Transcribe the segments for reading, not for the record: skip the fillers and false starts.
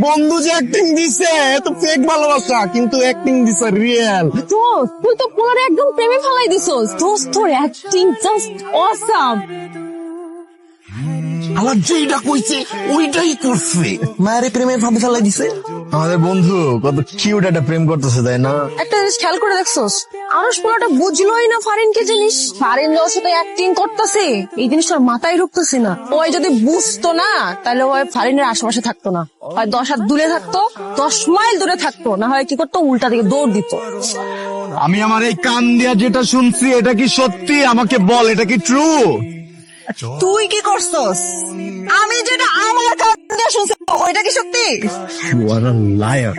বন্ধু যে অ্যাক্টিং দিছে তো ফেক ভালোবাসা, কিন্তু অ্যাক্টিং দিছে রিয়েল। দোস্ত তুই তো পোলারে একদম প্রেমে ফেলাই দিছস। দোস্ত তোর অ্যাক্টিং জাস্ট অসাম। আমার যেইটা কইছে ওইটাই করছে, মায়ের প্রেমের ফাঁদে ফেলাই দিছে। আমাদের বন্ধু কত কিউট একটা প্রেম করতেছে, তাই না? একটা জিনিস খেয়াল করে দেখছস, আরস পোলাটা বুঝলোই না ফারিনকে জিনিস। ফারিন ওর সাথে অ্যাক্টিং করতেছে, এই জিনিসটার মাথায় ঢুকতেছে না। ওই যদি বুঝতো না তাহলে ওই ফারিনের আশেপাশে থাকতো না, হয় 10 হাত দূরে থাকতো, 10 মাইল দূরে থাকতো, না হয় কি করতো উল্টা দিকে দৌড় দিত। আমি আমার এই কান দিয়া যেটা শুনছি এটা কি সত্যি? আমাকে বল, এটা কি ট্রু? তুই কি করছস? আমি যেটা আমার কান দিয়ে শুনছি ওইটা কি সত্যি? You are a liar.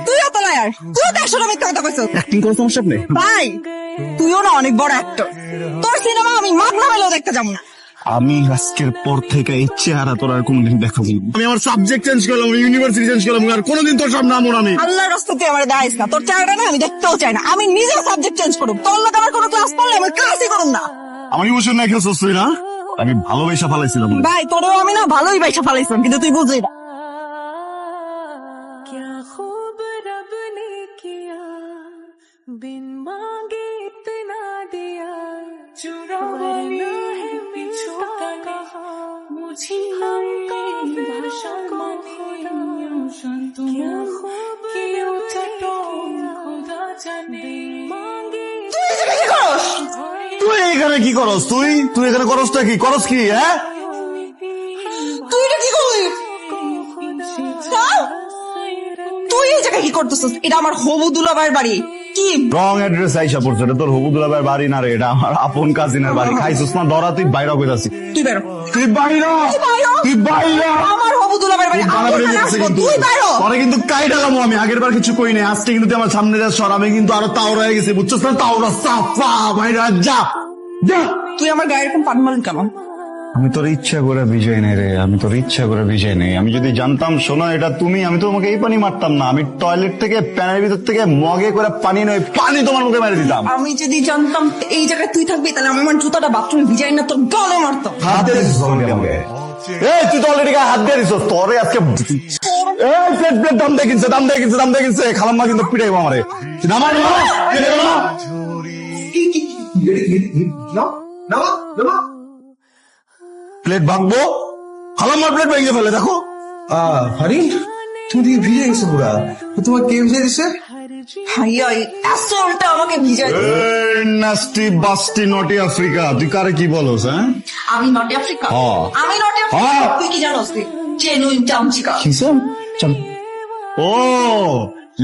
তুইও তো লায়ার, তুইও তো 100টা মিথ্যা কথা কইছস। অ্যাক্টিং করার সমস্যা নেই ভাই তুইও না অনেক বড় অ্যাক্টর, তোর সিনেমা আমি মাগনা হলেও দেখতে যাবো না। আমি আজকের পর থেকে এই চেহারা তোর আর কোনোদিন দেখাবো না। আমি আমার সাবজেক্ট চেঞ্জ করলাম, ইউনিভার্সিটি চেঞ্জ করলাম, আর কোনোদিন তোর সামনে আমর আমি। আল্লাহর রাস্তা তুই আমার দাঁড়াইস না, তোর চেহারাটা না আমি দেখতেও চাই না। আমি নিজে সাবজেক্ট চেঞ্জ করব, তোর লোক আমার কোনো ক্লাস পড়লে আমি ক্লাসই করব না। আমার ইমোশন না খেলছিস তুই না? আমি ভালোবাসা ফালাইছিলাম। ভাই তোরেও আমি না ভালোই বাইসা ফালাইছিলাম, কিন্তু তুই বুঝলি না। क्या खूब रब ने किया बिन मांगे इतना दिया चुराना है पिछोता कहा मुझे हमका भाषा को खुदा क्या खूब उठो खुदा जाने मांगे তুই এখানে কি করস? তুই তুই এখানে করসটা কি? করস কি? হ্যাঁ, তুই এটা কি করলি? তুই এই জায়গায় কি করতেছিস? এটা আমার হবু দুলাভাইয়ের বাড়ি। কি রং অ্যাড্রেস আইসা পড়ছে। এটা তোর হবুদুল্লাহ ভাইয়ের বাড়ি না রে, এটা আমার আপন কাজিনের বাড়ি। খাইছিস না ধরা? তুই বাইরে কইতাছিস। তুই বেরো, তুই বাইরে, তুই বাইরে। আমার হবু দুলাভাইয়ের বাড়ি। আমি এখানে আসবো, তুই বেরো। পরে কিন্তু কাইডালামো আমি। আগের বার কিছু কই নাই, আজকে কিন্তু তুই আমার সামনে যা সর। আমি কিন্তু আরো তাওরা হয়ে গেছি, বুঝছিস না? তাওরা সাফা বাইরে যা যা। তুই আমার গায়ে এরকম পান মারলি কেন? আমি তোর ইচ্ছা করে বিজয় নেই রে, আমি তোর ইচ্ছা করে বিজয় নেই। আমি যদি জানতাম শোনো এটা তুমি, আমি তো তোমাকে এই পানি মারতাম না। আমি টয়লেট থেকে প্যানের ভিতর থেকে মগে করে পানি নয়, পানি তোমার মুখে মেরে দিতাম। আমি যদি জানতাম এই জায়গায় তুই থাকবি তাহলে আমি আমার জুতাটা বাথরুমে ভিজাই না তোর গালে মারতাম। হাত দিয়ে দিছিস আমাকে। এই তুই তো অলরেডি গায়ে হাত দিয়ে দিছিস। তোরে আজকে এই প্লেট প্লেট দাম দেখিনছে, দাম দেখিনছে, দাম দেখিনছে। খালাম্মা কিন্তু পিটাইবো আমারে। নামা প্লেট ভাঙবো, খালাম্মার প্লেট ভেঙে ফেলে। দেখো ফারিন, তুমি দিকে ভিজে গেছো পুরা। তোমার কে ভিজে দিছে? ভাইয়া এই আসলটা আমাকে ভিজাই। নাস্টি বাস্টি নটি আফ্রিকা, তুই কারে কি বলস? হ্যাঁ আমি নটি আফ্রিকা, হ্যাঁ। আমি নটি আফ্রিকা। হ্যাঁ। তুই কি জানোস? তুই জেনুইন চামচিকা। ও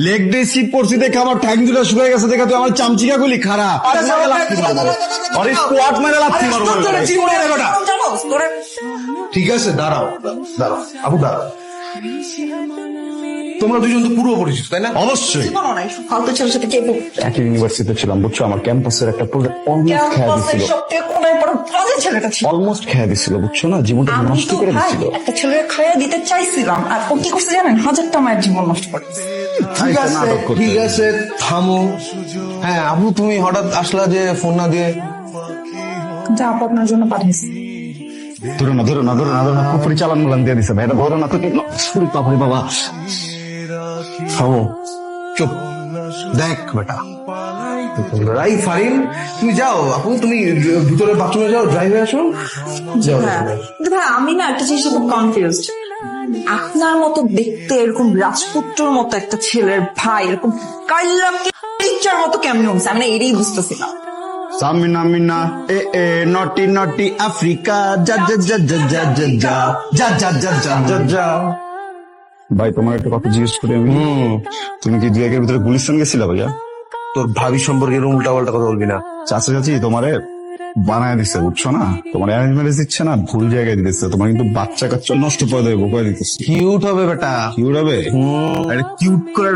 লেগ ডে সিট পড়ছি দেখে আমার ঠ্যাং দুটো শুকিয়ে গেছে দেখে তুই আমার চামচিকা গুলি খারাপ। আরে স্কোয়াট মেরে লাগছি মারবো। জানোস তোরা ঠিক আছে, দাঁড়াও দাঁড়াও আপু, দাঁড়াও। তোমরা দুজন তো পুরো পরিচিত, তাই না? অবশ্যই কোনো নাই, ফালতু ছেলের সাথে কে পড়বে? একই ইউনিভার্সিটিতে ছিলাম, বুঝছো? আমার ক্যাম্পাসের একটা প্রজেক্ট অলমোস্ট খেয়ে ক্যাম্পাসের দিছিল, সবচেয়ে কোনায় পড়া কাজের ছেলেটা ছিল। অলমোস্ট খেয়ে দিছিল, বুঝছো না? জীবনটা আমি নষ্ট তো করে ভাই দিছিল। একটা ছেলের খাইয়া দিতে চাইছিলাম, আর ও কি করছে জানেন? 1000টা মায়ের জীবন নষ্ট করে। ঠিক আছে নাটক করতে। ঠিক আছে, থামো। হ্যাঁ আপু, তুমি হঠাৎ আসলা যে ফোন না দিয়ে? যা আপু আপনার জন্য পাঠিয়েছি। ধরো না, ধরো না, ধরো না, ধরো না, পুকুরি চালান মালান দিয়ে দিছে ভাই। এটা ধরো না তো, সরি বাবা বাবা। থামো, চুপ। দেখ বেটা, রাই ফারিন, তুমি যাও আপু, তুমি ভিতরে বাথরুমে যাও, ড্রাইভে আসো। যাও। কিন্তু ভাই আমি না একটা জিনিস খুব কনফিউজড। আপনার মতো দেখতে এরকম রাজপুত্রর মতো একটা ছেলের ভাই এরকম কাইল্লা টিচার মতো কেমন হচ্ছে, আমি না এটাই বুঝতেছি না। সামিনা মিনা এ এ নটি নটি আফ্রিকা যা যা যা যা যা যা যা যা যা যা যা যা যা। ভাই তোমার একটা কথা জিজ্ঞেস করি আমি, তুমি কি 2 একের ভিতরে গুলিস্তান গেছিলা ভাইয়া? তোর ভাবি সম্পর্কে এরকম উল্টা পাল্টা কথা বলবি না। চাচা চাচি তোমারে বানায় দিচ্ছে, বুঝছো না? তোমার অ্যারেঞ্জ ম্যারেজ দিচ্ছে না, ভুল জায়গায় দিতেছে। তোমার কিন্তু বাচ্চা কাচ্চা নষ্ট করে দেবে, বোকা দিতেছে। কিউট হবে বেটা। কিউট হবে? কিউট করে